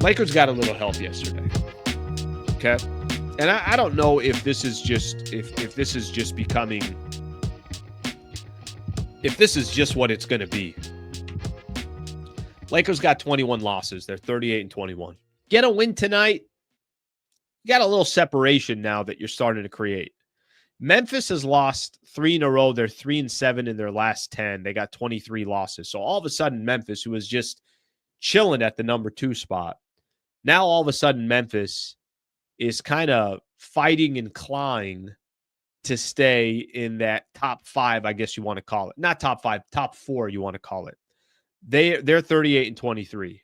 Lakers got a little help yesterday. Okay. And I don't know if this is just if this is just becoming if this is just what it's going to be. Lakers got 21 losses. They're 38-21. Get a win tonight. You got a little separation now that you're starting to create. Memphis has lost 3 in a row. They're 3-7 in their last 10. They got 23 losses. So all of a sudden, Memphis, who was just chilling at the number 2 spot, now all of a sudden Memphis is kind of fighting and clawing to stay in that top 5, I guess you want to call it. Not top 5, top 4, you want to call it. They're 38-23.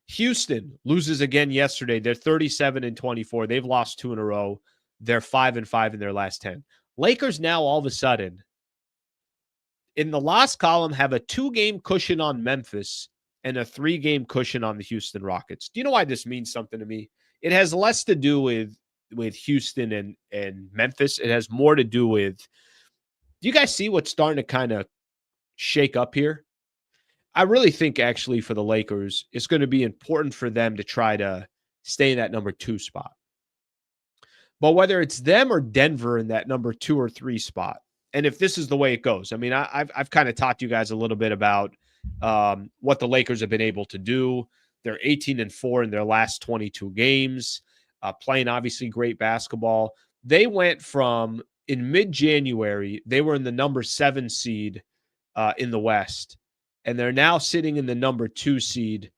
Houston loses again yesterday. They're 37-24. They've lost 2 in a row. They're 5-5 in their last 10. Lakers now all of a sudden in the loss column have a 2-game cushion on Memphis and a 3-game cushion on the Houston Rockets. Do you know why this means something to me? It has less to do with Houston and Memphis. It has more to do with, do you guys see what's starting to kind of shake up here? I really think actually for the Lakers, it's going to be important for them to try to stay in that number 2 spot. But whether it's them or Denver in that number 2 or 3 spot, and if this is the way it goes, I mean, I've kind of taught you guys a little bit about what the Lakers have been able to do. They're 18-4 in their last 22 games, playing obviously great basketball. They went from, in mid-January, they were in the number 7 seed in the West, and they're now sitting in the number 2 seed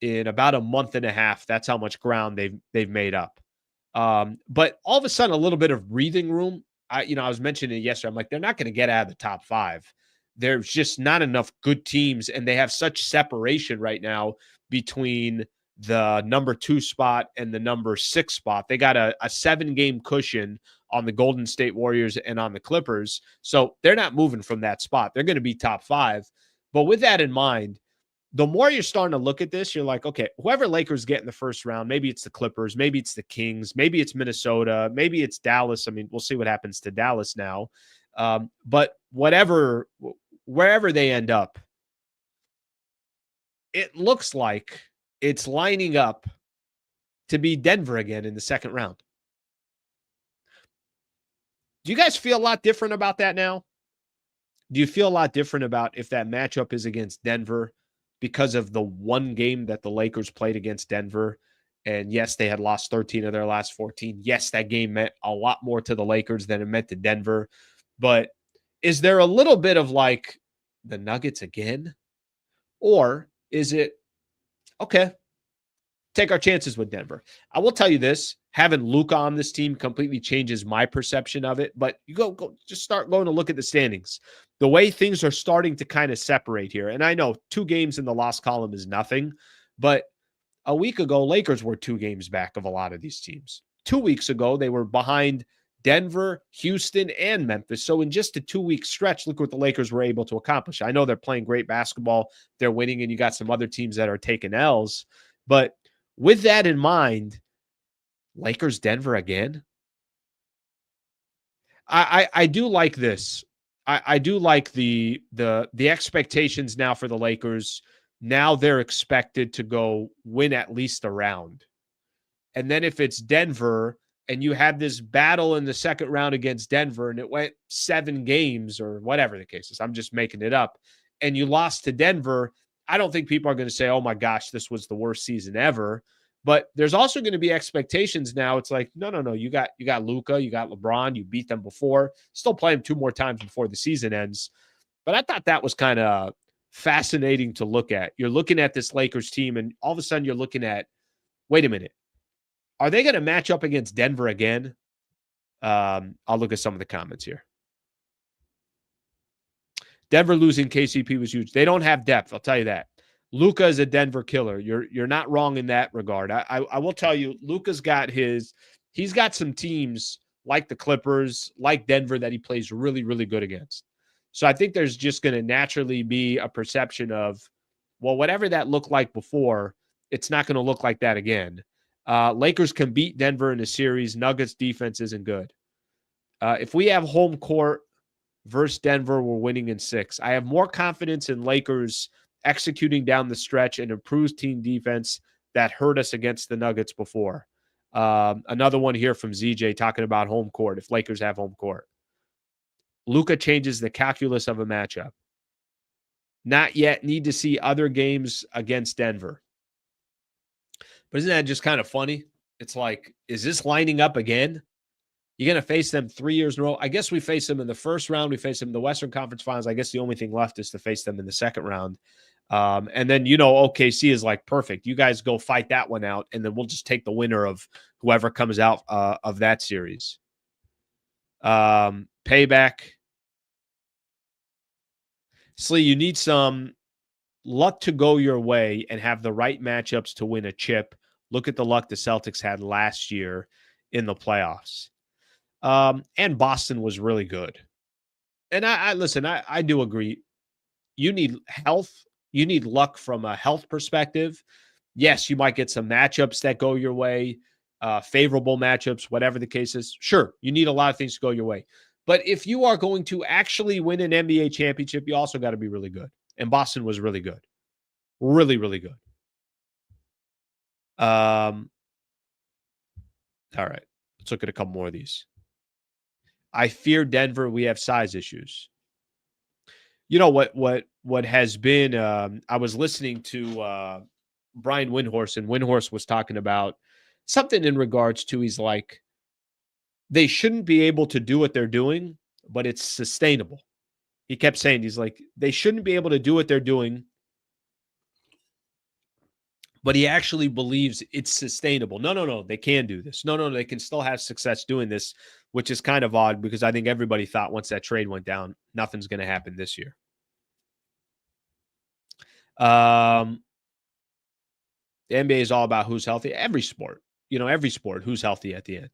in about a month and a half. That's how much ground they've made up. But all of a sudden, a little bit of breathing room. I was mentioning it yesterday. I'm like, they're not going to get out of the top 5. There's just not enough good teams, and they have such separation right now between the number 2 spot and the number 6 spot. They got a 7-game cushion on the Golden State Warriors and on the Clippers. So they're not moving from that spot. They're going to be top 5. But with that in mind, the more you're starting to look at this, you're like, okay, whoever Lakers get in the first round, maybe it's the Clippers, maybe it's the Kings, maybe it's Minnesota, maybe it's Dallas. I mean, we'll see what happens to Dallas now. But wherever they end up, it looks like it's lining up to be Denver again in the second round. Do you guys feel a lot different about that now? Do you feel a lot different about if that matchup is against Denver because of the one game that the Lakers played against Denver? And yes, they had lost 13 of their last 14. Yes, that game meant a lot more to the Lakers than it meant to Denver. But is there a little bit of like the Nuggets again? Or is it, okay, take our chances with Denver? I will tell you this, having Luka on this team completely changes my perception of it. But you go just start going to look at the standings. The way things are starting to kind of separate here. And I know 2 games in the loss column is nothing, but a week ago, Lakers were 2 games back of a lot of these teams. 2 weeks ago, they were behind Denver, Houston, and Memphis. So in just a 2-week stretch, look what the Lakers were able to accomplish. I know they're playing great basketball. They're winning, and you got some other teams that are taking L's. But with that in mind, Lakers, Denver again. I do like this. I do like the expectations now for the Lakers. Now they're expected to go win at least a round. And then if it's Denver and you had this battle in the second round against Denver and it went 7 games or whatever the case is, I'm just making it up, and you lost to Denver, I don't think people are going to say, oh my gosh, this was the worst season ever. But there's also going to be expectations now. It's like, no. You got Luka, you got LeBron, you beat them before. Still play them 2 more times before the season ends. But I thought that was kind of fascinating to look at. You're looking at this Lakers team, and all of a sudden you're looking at, wait a minute, are they going to match up against Denver again? I'll look at some of the comments here. Denver losing KCP was huge. They don't have depth, I'll tell you that. Luka is a Denver killer. You're not wrong in that regard. I will tell you, Luka's got he's got some teams like the Clippers, like Denver, that he plays really, really good against. So I think there's just going to naturally be a perception of, well, whatever that looked like before, it's not going to look like that again. Lakers can beat Denver in a series. Nuggets defense isn't good. If we have home court versus Denver, we're winning in 6. I have more confidence in Lakers executing down the stretch and improved team defense that hurt us against the Nuggets before. Another one here from ZJ talking about home court, if Lakers have home court. Luka changes the calculus of a matchup. Not yet. Need to see other games against Denver. But isn't that just kind of funny? It's like, is this lining up again? You're going to face them 3 years in a row. I guess we face them in the first round. We face them in the Western Conference Finals. I guess the only thing left is to face them in the second round. And then, OKC is like, perfect. You guys go fight that one out, and then we'll just take the winner of whoever comes out of that series. Payback. Slee, you need some luck to go your way and have the right matchups to win a chip. Look at the luck the Celtics had last year in the playoffs. And Boston was really good. And I do agree. You need health. You need luck from a health perspective. Yes, you might get some matchups that go your way, favorable matchups, whatever the case is. Sure, you need a lot of things to go your way. But if you are going to actually win an NBA championship, you also got to be really good. And Boston was really good. Really, really good. All right. Let's look at a couple more of these. I fear Denver. We have size issues. You know what has been, I was listening to Brian Windhorst, and Windhorst was talking about something in regards to, he's like, they shouldn't be able to do what they're doing, but it's sustainable. He kept saying, he's like, they shouldn't be able to do what they're doing, but he actually believes it's sustainable. No, they can do this. No, they can still have success doing this, which is kind of odd because I think everybody thought once that trade went down, nothing's going to happen this year. The NBA is all about who's healthy. Every sport, who's healthy at the end.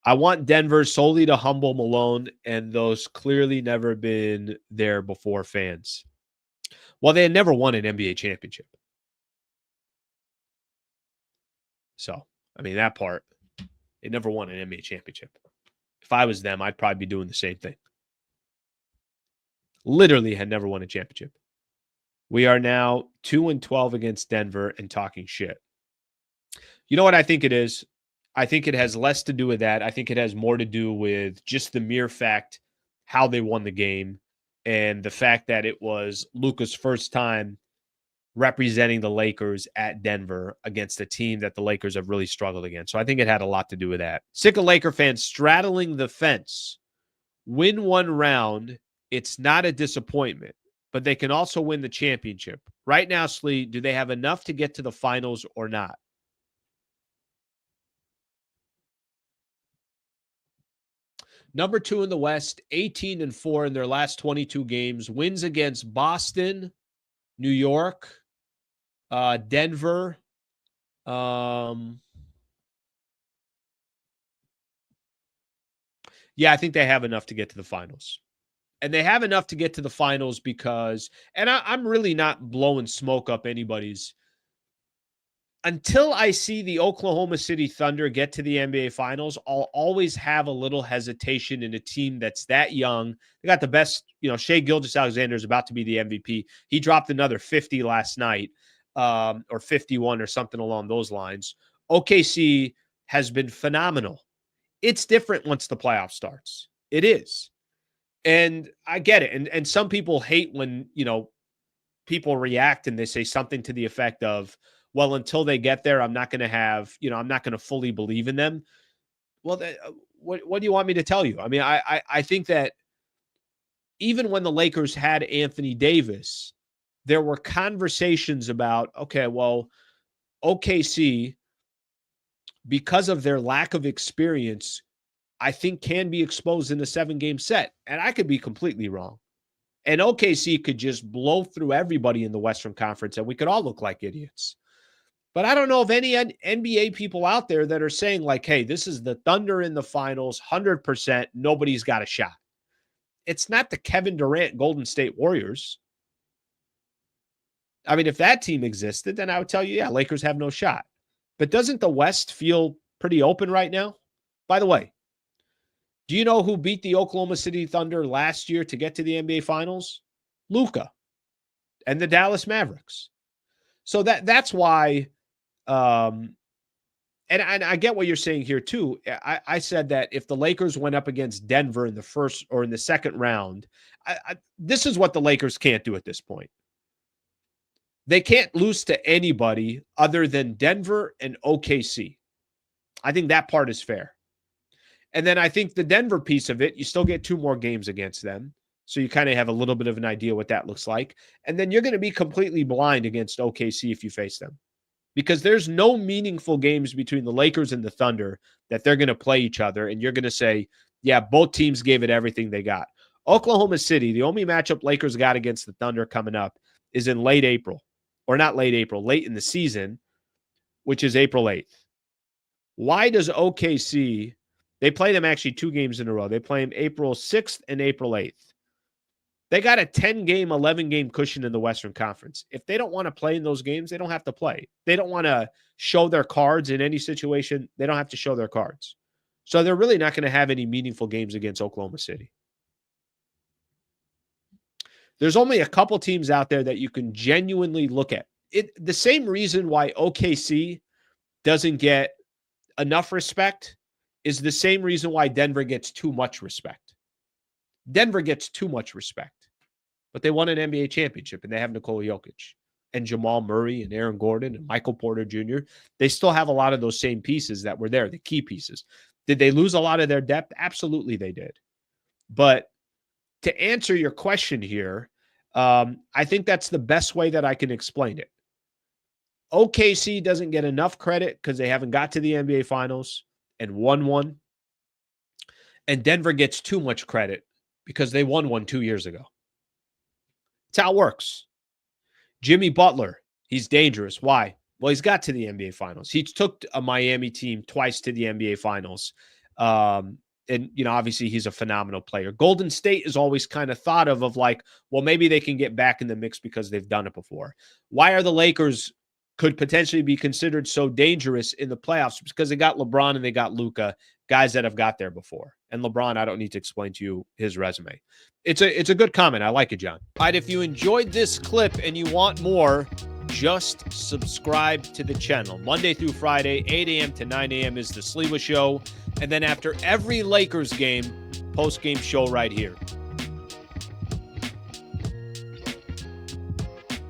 I want Denver solely to humble Malone and those clearly never been there before fans. Well, they had never won an NBA championship. So, I mean, that part, they never won an NBA championship. If I was them, I'd probably be doing the same thing. Literally had never won a championship. We are now 2-12 against Denver and talking shit. You know what I think it is? I think it has less to do with that. I think it has more to do with just the mere fact how they won the game and the fact that it was Luka's first time representing the Lakers at Denver against a team that the Lakers have really struggled against. So I think it had a lot to do with that. Sick of Laker fans straddling the fence. Win one round, it's not a disappointment, but they can also win the championship. Right now, Slee, do they have enough to get to the finals or not? Number 2 in the West, 18-4 in their last 22 games. Wins against Boston, New York, Denver. Yeah, I think they have enough to get to the finals. And they have enough to get to the finals because, and I'm really not blowing smoke up anybody's. Until I see the Oklahoma City Thunder get to the NBA Finals, I'll always have a little hesitation in a team that's that young. They got the best, Shai Gilgeous-Alexander is about to be the MVP. He dropped another 50 last night, or 51 or something along those lines. OKC has been phenomenal. It's different once the playoff starts. It is. And I get it. And some people hate when, people react and they say something to the effect of, well, until they get there, I'm not going to have, I'm not going to fully believe in them. Well, what do you want me to tell you? I mean, I think that even when the Lakers had Anthony Davis, there were conversations about, okay, well, OKC, because of their lack of experience, I think can be exposed in a 7-game set. And I could be completely wrong. And OKC could just blow through everybody in the Western Conference and we could all look like idiots. But I don't know of any NBA people out there that are saying like, hey, this is the Thunder in the finals, 100%, nobody's got a shot. It's not the Kevin Durant Golden State Warriors. I mean, if that team existed, then I would tell you, yeah, Lakers have no shot. But doesn't the West feel pretty open right now? By the way, do you know who beat the Oklahoma City Thunder last year to get to the NBA Finals? Luka and the Dallas Mavericks. So that's why And I get what you're saying here too. I said that if the Lakers went up against Denver in the first or in the second round, this is what the Lakers can't do at this point. They can't lose to anybody other than Denver and OKC. I think that part is fair. And then I think the Denver piece of it, you still get 2 more games against them. So you kind of have a little bit of an idea what that looks like. And then you're going to be completely blind against OKC if you face them. Because there's no meaningful games between the Lakers and the Thunder that they're going to play each other. And you're going to say, yeah, both teams gave it everything they got. Oklahoma City, the only matchup Lakers got against the Thunder coming up is in late April. Or not late April, late in the season, which is April 8th. Why does OKC, they play them actually 2 games in a row. They play them April 6th and April 8th. They got a 10-game, 11-game cushion in the Western Conference. If they don't want to play in those games, they don't have to play. They don't want to show their cards in any situation. They don't have to show their cards. So they're really not going to have any meaningful games against Oklahoma City. There's only a couple teams out there that you can genuinely look at. The same reason why OKC doesn't get enough respect is the same reason why Denver gets too much respect. Denver gets too much respect, but they won an NBA championship and they have Nikola Jokic and Jamal Murray and Aaron Gordon and Michael Porter Jr. They still have a lot of those same pieces that were there, the key pieces. Did they lose a lot of their depth? Absolutely they did. But to answer your question here, I think that's the best way that I can explain it. OKC doesn't get enough credit because they haven't got to the NBA Finals and won one. And Denver gets too much credit because they won one 2 years ago. That's how it works. Jimmy Butler, he's dangerous. Why? Well, he's got to the NBA Finals. He took a Miami team twice to the NBA Finals. And, obviously he's a phenomenal player. Golden State is always kind of thought of like, well, maybe they can get back in the mix because they've done it before. Why are the Lakers could potentially be considered so dangerous in the playoffs? Because they got LeBron and they got Luka, guys that have got there before. And LeBron, I don't need to explain to you his resume. It's a good comment. I like it, John. All right, if you enjoyed this clip and you want more, just subscribe to the channel. Monday through Friday, 8 a.m. to 9 a.m. is the Sliwa Show. And then after every Lakers game, post-game show right here.